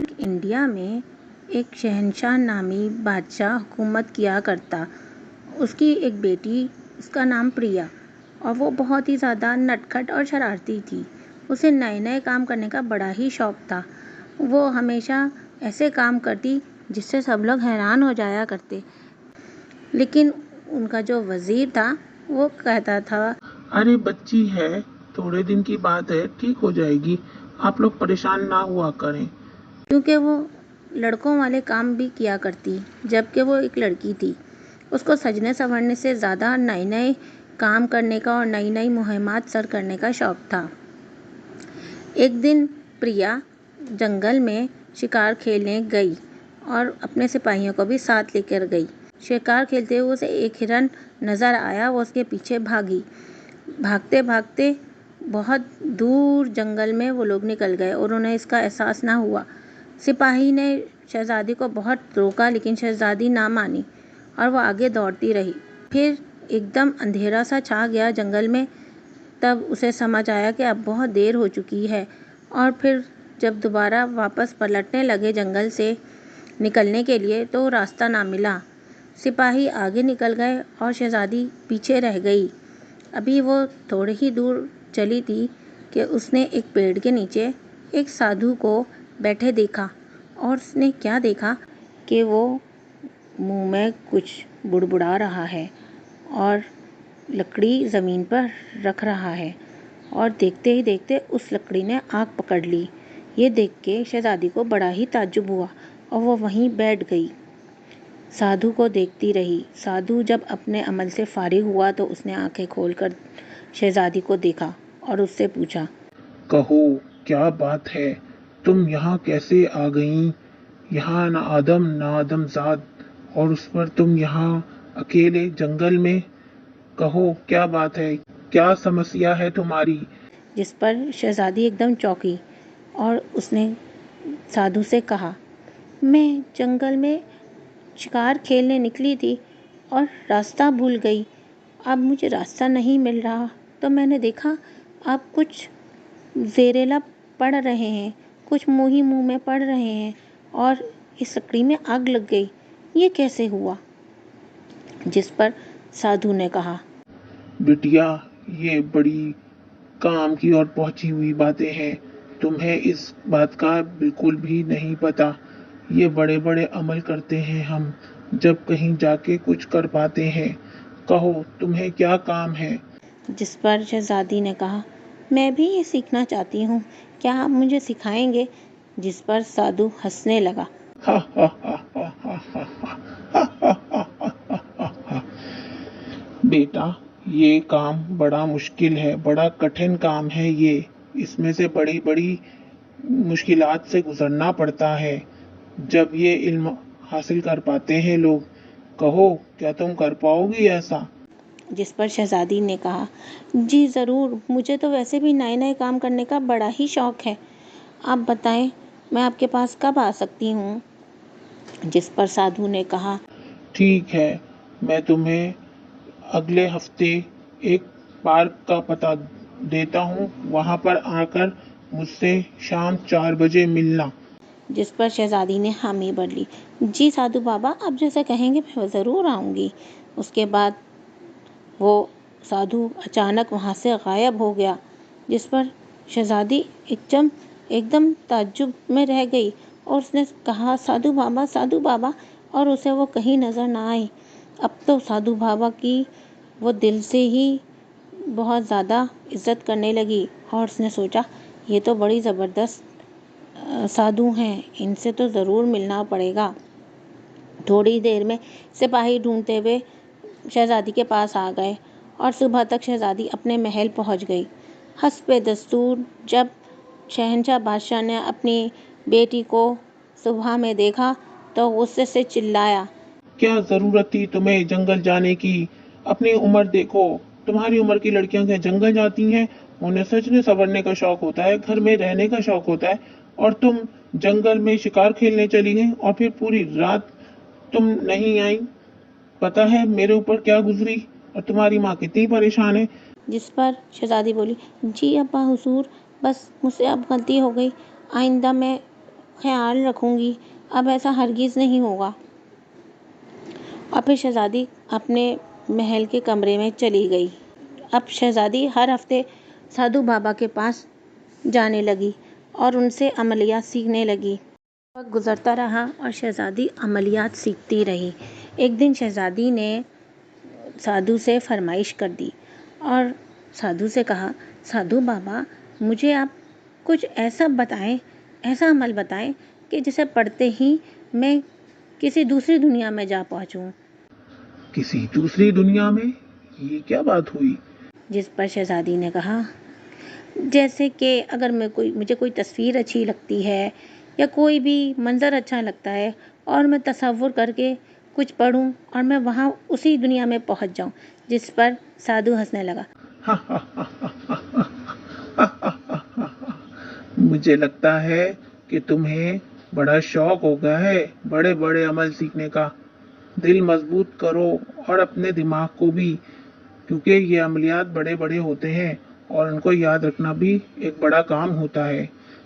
India میں ایک شہنشاہ نامی بادشاہ حکومت کیا کرتا۔ اس کی ایک بیٹی، اس کا نام پریا، اور وہ بہت ہی زیادہ نٹکھٹ اور شرارتی تھی۔ اسے نئے نئے کام کرنے کا بڑا ہی شوق تھا۔ وہ ہمیشہ ایسے کام کرتی جس سے سب لوگ حیران ہو جایا کرتے۔ لیکن ان کا جو وزیر تھا وہ کہتا تھا، ارے بچی ہے، تھوڑے دن کی بات ہے، ٹھیک ہو جائے گی، آپ لوگ پریشان نہ ہوا کریں۔ کیونکہ وہ لڑکوں والے کام بھی کیا کرتی، جبکہ وہ ایک لڑکی تھی۔ اس کو سجنے سنورنے سے زیادہ نئے نئے کام کرنے کا اور نئی نئی مہمات سر کرنے کا شوق تھا۔ ایک دن پریا جنگل میں شکار کھیلنے گئی اور اپنے سپاہیوں کو بھی ساتھ لے کر گئی۔ شکار کھیلتے ہوئے اسے ایک ہرن نظر آیا۔ وہ اس کے پیچھے بھاگی۔ بھاگتے بھاگتے بہت دور جنگل میں وہ لوگ نکل گئے اور انہیں اس کا احساس نہ ہوا۔ سپاہی نے شہزادی کو بہت روکا، لیکن شہزادی نہ مانی اور وہ آگے دوڑتی رہی۔ پھر ایک دم اندھیرا سا چھا گیا جنگل میں۔ تب اسے سمجھ آیا کہ اب بہت دیر ہو چکی ہے، اور پھر جب دوبارہ واپس پلٹنے لگے جنگل سے نکلنے کے لیے تو راستہ نہ ملا۔ سپاہی آگے نکل گئے اور شہزادی پیچھے رہ گئی۔ ابھی وہ تھوڑے ہی دور چلی تھی کہ اس نے ایک پیڑ کے نیچے ایک سادھو کو بیٹھے دیکھا، اور اس نے کیا دیکھا کہ وہ منہ میں کچھ بڑبڑا رہا ہے اور لکڑی زمین پر رکھ رہا ہے، اور دیکھتے ہی دیکھتے اس لکڑی نے آگ پکڑ لی۔ یہ دیکھ کے شہزادی کو بڑا ہی تعجب ہوا اور وہ وہیں بیٹھ گئی، سادھو کو دیکھتی رہی۔ سادھو جب اپنے عمل سے فارغ ہوا تو اس نے آنکھیں کھول کر شہزادی کو دیکھا اور اس سے پوچھا، کہو کیا بات ہے، تم یہاں کیسے آ گئیں؟ یہاں نہ آدم نہ آدم زاد، اور اس پر تم یہاں اکیلے جنگل میں۔ کہو کیا بات ہے، کیا سمسیا ہے تمہاری؟ جس پر شہزادی ایک دم چونکی اور اس نے سادھو سے کہا، میں جنگل میں شکار کھیلنے نکلی تھی اور راستہ بھول گئی۔ اب مجھے راستہ نہیں مل رہا تو میں نے دیکھا آپ کچھ زیر لب پڑھ رہے ہیں، کچھ منہ ہی منہ میں پڑھ رہے ہیں، اور اس لکڑی میں آگ لگ گئی۔ یہ کیسے ہوا؟ جس پر سادھو نے کہا، بٹیا، یہ بڑی کام کی اور پہنچی ہوئی باتیں ہیں، تمہیں اس بات کا بالکل بھی نہیں پتا۔ یہ بڑے بڑے عمل کرتے ہیں ہم جب کہیں جا کے کچھ کر پاتے ہیں۔ کہو تمہیں کیا کام ہے؟ جس پر شہزادی نے کہا، میں بھی یہ سیکھنا چاہتی ہوں، کیا آپ مجھے سکھائیں گے؟ جس پر سادھو ہنسنے لگا۔ بیٹا، یہ کام بڑا مشکل ہے، بڑا کٹھن کام ہے یہ، اس میں سے بڑی بڑی مشکلات سے گزرنا پڑتا ہے جب یہ علم حاصل کر پاتے ہیں لوگ۔ کہو کیا تم کر پاؤ گی ایسا؟ جس پر شہزادی نے کہا، جی ضرور، مجھے تو ویسے بھی نئے نئے کام کرنے کا بڑا ہی شوق ہے۔ آپ بتائیں میں آپ کے پاس کب آ سکتی ہوں؟ جس پر سادھو نے کہا، ٹھیک ہے، میں تمہیں اگلے ہفتے ایک پارک کا پتہ دیتا ہوں، وہاں پر آ کر مجھ سے شام 4 بجے ملنا۔ جس پر شہزادی نے حامی بھر لی، جی سادھو بابا، آپ جیسے کہیں گے میں ضرور آؤں گی۔ اس کے بعد وہ سادھو اچانک وہاں سے غائب ہو گیا، جس پر شہزادی ایک دم تعجب میں رہ گئی اور اس نے کہا، سادھو بابا، اور اسے وہ کہیں نظر نہ آئی۔ اب تو سادھو بابا کی وہ دل سے ہی بہت زیادہ عزت کرنے لگی، اور اس نے سوچا یہ تو بڑی زبردست سادھو ہیں، ان سے تو ضرور ملنا پڑے گا۔ تھوڑی دیر میں سپاہی ڈھونڈتے ہوئے شہزادی کے پاس آ گئے اور صبح تک شہزادی اپنے محل پہنچ گئی۔ حسب دستور جب شہنشاہ بادشاہ نے اپنی بیٹی کو صبح میں دیکھا تو غصے سے چلایا، کیا ضرورت تھی تمہیں جنگل جانے کی؟ اپنی عمر دیکھو، تمہاری عمر کی لڑکیاں کیا جنگل جاتی ہیں؟ انہیں سجنے سنورنے کا شوق ہوتا ہے، گھر میں رہنے کا شوق ہوتا ہے، اور تم جنگل میں شکار کھیلنے چلی گئی اور پھر پوری رات تم نہیں آئی۔ پتا ہے میرے اوپر کیا گزری اور تمہاری ماں کتنی پریشان ہے؟ جس پر شہزادی بولی، جی ابا حضور، بس مجھ سے اب غلطی ہو گئی، آئندہ میں خیال رکھوں گی، اب ایسا ہرگز نہیں ہوگا۔ اور پھر شہزادی اپنے محل کے کمرے میں چلی گئی۔ اب شہزادی ہر ہفتے سادھو بابا کے پاس جانے لگی اور ان سے عملیات سیکھنے لگی۔ وقت گزرتا رہا اور شہزادی عملیات سیکھتی رہی۔ ایک دن شہزادی نے سادھو سے فرمائش کر دی اور سادھو سے کہا، سادھو بابا مجھے آپ کچھ ایسا بتائیں، ایسا عمل بتائیں کہ جسے پڑھتے ہی میں کسی دوسری دنیا میں جا پہنچوں۔ کسی دوسری دنیا میں؟ یہ کیا بات ہوئی؟ جس پر شہزادی نے کہا، جیسے کہ اگر مجھے کوئی تصویر اچھی لگتی ہے یا کوئی بھی منظر اچھا لگتا ہے اور میں تصور کر کے کچھ پڑھوں اور میں وہاں اسی دنیا میں پہنچ جاؤں۔ جس پر سادھو ہنسنے لگا۔ مجھے لگتا ہے کہ تمہیں بڑا شوق ہو گیا ہے بڑے بڑے عمل سیکھنے کا۔ دل مضبوط کرو اور اپنے دماغ کو بھی، کیونکہ یہ عملیات بڑے بڑے ہوتے ہیں اور ان کو یاد رکھنا بھی ایک بڑا کام ہوتا ہے۔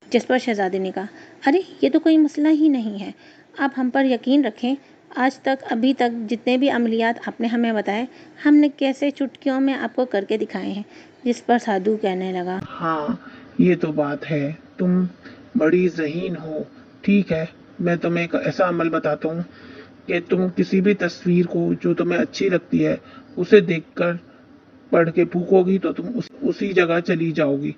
جس پر شہزادی نے کہا، ارے یہ تو کوئی مسئلہ ہی نہیں ہے، آپ ہم پر یقین رکھیں، آج تک ابھی تک جتنے بھی عملیات آپ نے ہمیں بتائے ہم نے کیسے چٹکیوں میں آپ کو کر کے دکھائے ہیں۔ جس پر سادھو کہنے لگا، ہاں یہ تو بات ہے، تم بڑی ذہین ہو۔ ٹھیک ہے، میں تمہیں ایک ایسا عمل بتاتا ہوں کہ تم کسی بھی تصویر کو جو تمہیں اچھی لگتی ہے اسے دیکھ کر پڑھ کے پھونکو گی تو تم اسی جگہ چلی جاؤ گی